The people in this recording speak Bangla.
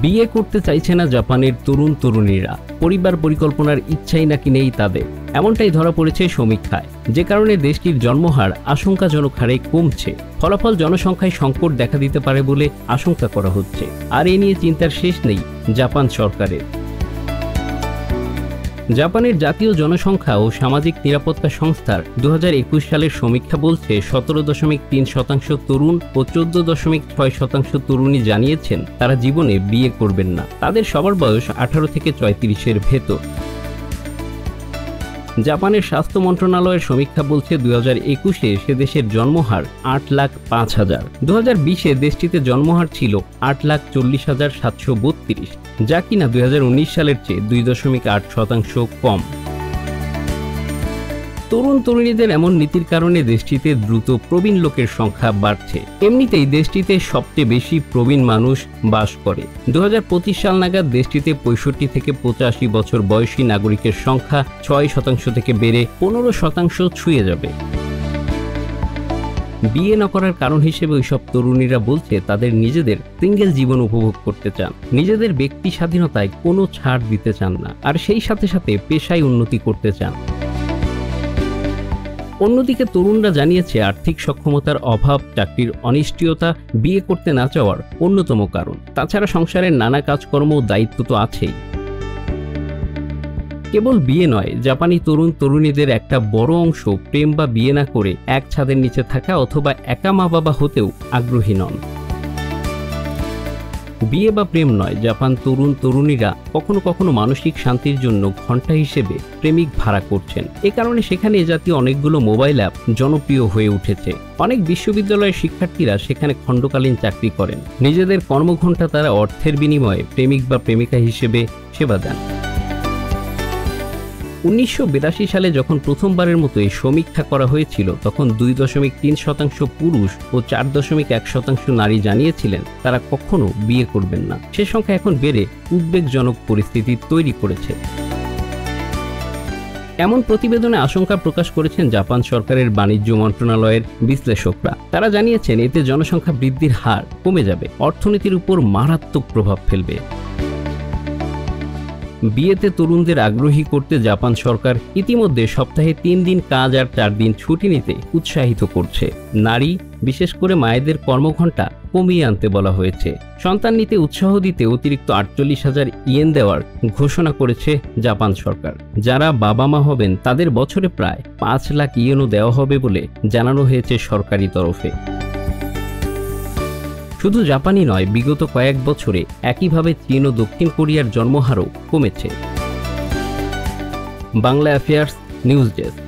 বিয়ে করতে চাইছে না জাপানের তরুণ তরুণীরা, পরিবার পরিকল্পনার ইচ্ছাই নাকি নেই তাদের, এমনটাই ধরা পড়েছে সমীক্ষায়, যে কারণে দেশটির জন্মহার আশঙ্কাজনক হারে কমছে। ফলাফল জনসংখ্যায় সংকট দেখা দিতে পারে বলে আশঙ্কা করা হচ্ছে। আর এ নিয়ে চিন্তার শেষ নেই জাপান সরকারের। জাপানের জাতীয় জনসংখ্যা ও সামাজিক নিরাপত্তা সংস্থার 2021 সালের সমীক্ষা বলছে 17.3% তরুণ ও 14.6% তরুণী জানিয়েছেন তারা জীবনে বিয়ে করবেন না। তাদের সবার বয়স 18 থেকে 34-এর ভেতর। জাপানের স্বাস্থ্য মন্ত্রণালয়ের সমীক্ষা বলছে 2021-এ সে দেশের জন্মহার 8,05,000। 2020-এ দেশটিতে জন্মহার ছিল 8,40,732, যা কিনা 2019 সালের চেয়ে 2.8% কম। তরুণ তরুণীদের এমন নীতির কারণে দেশটিতে দ্রুত প্রবীণ লোকের সংখ্যা বাড়ছে। এমনিতেই দেশটিতে সবচেয়ে বেশি প্রবীণ মানুষ বাস করে। 2025 সাল নাগাদ দেশটিতে 65 থেকে 85 বছর বয়সী নাগরিকের সংখ্যা 6% থেকে বেড়ে 15% ছুঁয়ে যাবে। বিয়ে না করার কারণ হিসেবে ওইসব তরুণীরা বলছে তাদের নিজেদের সিঙ্গেল জীবন উপভোগ করতে চান, নিজেদের ব্যক্তি স্বাধীনতায় কোনো ছাড় দিতে চান না, আর সেই সাথে সাথে পেশায় উন্নতি করতে চান। অন্যদিকে তরুণরা জানিয়েছে আর্থিক সক্ষমতার অভাব, চাকরির অনিশ্চয়তা বিয়ে করতে না চাওয়ার অন্যতম কারণ। তাছাড়া সংসারের নানা কাজকর্ম ও দায়িত্ব তো আছেই। কেবল বিয়ে নয়, জাপানি তরুণ তরুণীদের একটা বড় অংশ প্রেম বা বিয়ে না করে এক ছাদের নিচে থাকা অথবা একা মা বাবা হতেও আগ্রহী নন। বিয়ে বা প্রেম নয়, জাপান তরুণ তরুণীরা কখনো কখনো মানসিক শান্তির জন্য ঘন্টা হিসেবে প্রেমিক ভাড়া করছেন। এ কারণে সেখানে এ জাতীয় অনেকগুলো মোবাইল অ্যাপ জনপ্রিয় হয়ে উঠেছে। অনেক বিশ্ববিদ্যালয়ের শিক্ষার্থীরা সেখানে খণ্ডকালীন চাকরি করেন। নিজেদের কর্মঘণ্টা তারা অর্থের বিনিময়ে প্রেমিক বা প্রেমিকা হিসেবে সেবা দেন। 1982 সালে যখন প্রথমবারের মতো এই সমীক্ষা করা হয়েছিল, তখন 2.3% পুরুষ ও 4.1% নারী জানিয়েছিলেন তারা কখনো বিয়ে করবেন না। সে সংখ্যা এখন বেড়ে উদ্বেগজনক পরিস্থিতি তৈরি করেছে। এমন প্রতিবেদনে আশঙ্কা প্রকাশ করেছেন জাপান সরকারের বাণিজ্য মন্ত্রণালয়ের বিশ্লেষকরা। তারা জানিয়েছেন এতে জনসংখ্যা বৃদ্ধির হার কমে যাবে, অর্থনীতির উপর মারাত্মক প্রভাব ফেলবে। বিয়েতে তরুণদের আগ্রহী করতে জাপান সরকার ইতিমধ্যে সপ্তাহে 3 দিন কাজ আর 4 দিন ছুটি নিতে উৎসাহিত করছে। নারী, বিশেষ করে মায়েদের কর্মঘণ্টা কমিয়ে আনতে বলা হয়েছে। সন্তান নিতে উৎসাহ দিতে অতিরিক্ত 48,000 ইয়েন দেওয়ার ঘোষণা করেছে জাপান সরকার। যারা বাবা মা হবেন তাদের বছরে প্রায় 5 লাখ ইয়েনও দেওয়া হবে বলে জানানো হয়েছে সরকারি তরফে। শুধু জাপানই নয়, বিগত কয়েক বছরে একইভাবে চীন ও দক্ষিণ কোরিয়ার জন্মহারও কমেছে। Bangla affairs news desk.